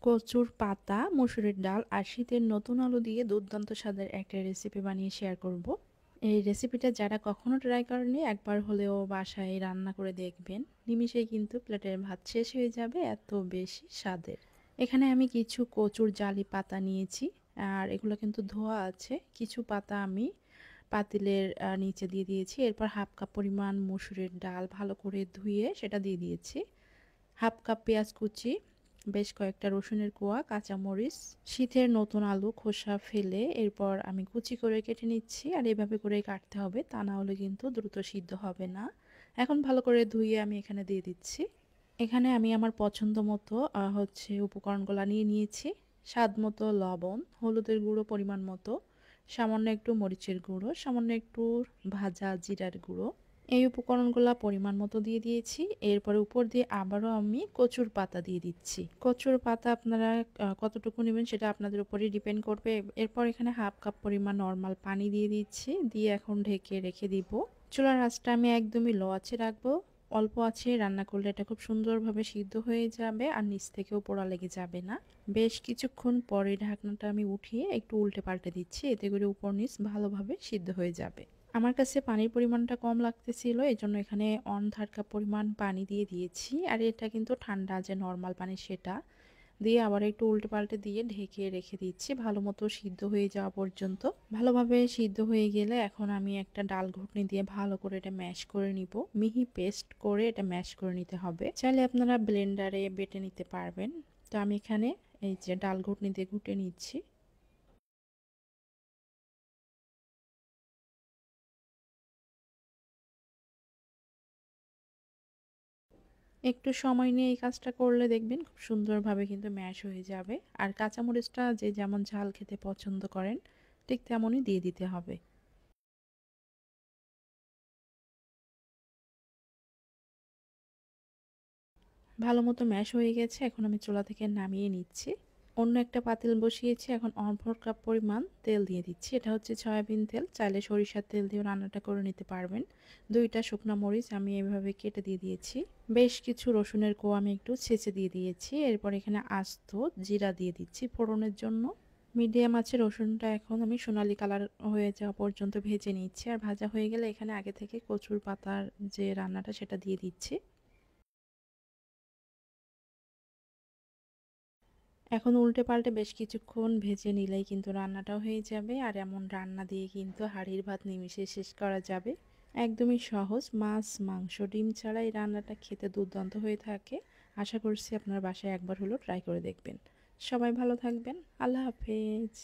কচুর পাতা, মসুরের ডাল আর শীতের নতুন আলু দিয়ে দুর্দান্ত স্বাদের একটা রেসিপি বানিয়ে শেয়ার করব। এই রেসিপিটা যারা কখনো ট্রাই করেনি একবার হলেও বাসায় রান্না করে দেখবেন। নিমিষেই কিন্তু প্লেটের ভাত শেষ হয়ে যাবে, এত বেশি স্বাদের। এখানে আমি কিছু কচুর জালি পাতা নিয়েছি, আর এগুলো কিন্তু ধোয়া আছে। কিছু পাতা আমি পাতিলের নিচে দিয়ে দিয়েছি। এরপর হাফ কাপ পরিমাণ মসুরের ডাল ভালো করে ধুয়ে সেটা দিয়ে দিয়েছি। হাফ কাপ পেঁয়াজ কুচি, বেশ কয়েকটা রসুনের কোয়া, কাঁচামরিচ, শীতের নতুন আলু খোসা ফেলে এরপর আমি কুচি করে কেটে নিচ্ছি। আর এভাবে করে কাটতে হবে, তা না হলে কিন্তু দ্রুত সিদ্ধ হবে না। এখন ভালো করে ধুয়ে আমি এখানে দিয়ে দিচ্ছি। এখানে আমি আমার পছন্দ মতো উপকরণগুলো নিয়ে নিয়েছি। স্বাদ মতো লবণ, হলুদের গুঁড়ো পরিমাণ মতো, সামান্য একটু মরিচের গুঁড়ো, সামান্য একটু ভাজা জিরার গুঁড়ো। এই উপকরণগুলো পরিমাণ মতো দিয়ে দিয়েছি। এরপরে উপর দিয়ে আবারও আমি কচুর পাতা দিয়ে দিচ্ছি। কচুর পাতা আপনারা কতটুকু নেবেন সেটা আপনাদের উপরেই ডিপেন্ড করবে। এরপর এখানে হাফ কাপ পরিমাণ নর্মাল পানি দিয়ে দিচ্ছি, দিয়ে এখন ঢেকে রেখে দিব। চুলার আঁচটা আমি একদমই লো আঁচে রাখবো। অল্প আছে রান্না করলে এটা খুব সুন্দরভাবে সিদ্ধ হয়ে যাবে আর নিচ থেকেও পোড়া লেগে যাবে না। বেশ কিছুক্ষণ পরে ঢাকনাটা আমি উঠিয়ে একটু উল্টে পাল্টে দিচ্ছি, এতে করে উপর নিচ ভালোভাবে সিদ্ধ হয়ে যাবে। আমার কাছে পানির পরিমাণটা কম লাগতেছিল, এই জন্য এখানে 1/3 কাপ পরিমাণ পানি দিয়ে দিয়েছি। আর এটা কিন্তু ঠান্ডা যে নর্মাল পানি সেটা দিয়ে আবার একটু উল্টে পাল্টে দিয়ে ঢেকে রেখে দিচ্ছি ভালো মতো সিদ্ধ হয়ে যাওয়া পর্যন্ত। ভালোভাবে সিদ্ধ হয়ে গেলে এখন আমি একটা ডাল ঘুটনি দিয়ে ভালো করে এটা ম্যাশ করে নিব। মিহি পেস্ট করে এটা ম্যাশ করে নিতে হবে। চাইলে আপনারা ব্লেন্ডারে বেটে নিতে পারবেন। তো আমি এখানে এই যে ডাল ঘুটনি দিয়ে ঘুটে নিচ্ছি। একটু সময় নিয়ে এই কাজটা করলে দেখবেন খুব সুন্দরভাবে কিন্তু ম্যাশ হয়ে যাবে। আর কাঁচামরিচটা যে যেমন ঝাল খেতে পছন্দ করেন ঠিক তেমনই দিয়ে দিতে হবে। ভালো মতো ম্যাশ হয়ে গেছে, এখন আমি চুলা থেকে নামিয়ে নিচ্ছি। অন্য একটা পাতিল বসিয়েছি, এখন 1/4 কাপ পরিমাণ তেল দিয়ে দিচ্ছি। এটা হচ্ছে সয়াবিন তেল, চাইলে সরিষার তেল দিয়েও রান্নাটা করে নিতে পারবেন। 2টা শুকনো মরিচ আমি এভাবে কেটে দিয়ে দিয়েছি। বেশ কিছু রসুনের কোয়া আমি একটু ছেঁচে দিয়ে দিয়েছি। এরপর এখানে আস্ত জিরা দিয়ে দিচ্ছি ফোড়নের জন্য। মিডিয়াম আছে রসুনটা এখন আমি সোনালী কালার হয়ে যাওয়া পর্যন্ত ভেজে নিচ্ছি। আর ভাজা হয়ে গেলে এখানে আগে থেকে কচুর পাতার যে রান্নাটা সেটা দিয়ে দিচ্ছি। এখন উল্টে পাল্টে বেশ কিছুক্ষণ ভেজে নিলেই কিন্তু রান্নাটাও হয়ে যাবে। আর এমন রান্না দিয়ে কিন্তু হাঁড়ির ভাত নিমিষে শেষ করা যাবে। একদমই সহজ, মাছ মাংস ডিম ছাড়া এই রান্নাটা খেতে দুর্দান্ত হয়ে থাকে। আশা করছি আপনার বাসায় একবার হলো ট্রাই করে দেখবেন। সবাই ভালো থাকবেন। আল্লাহ হাফেজ।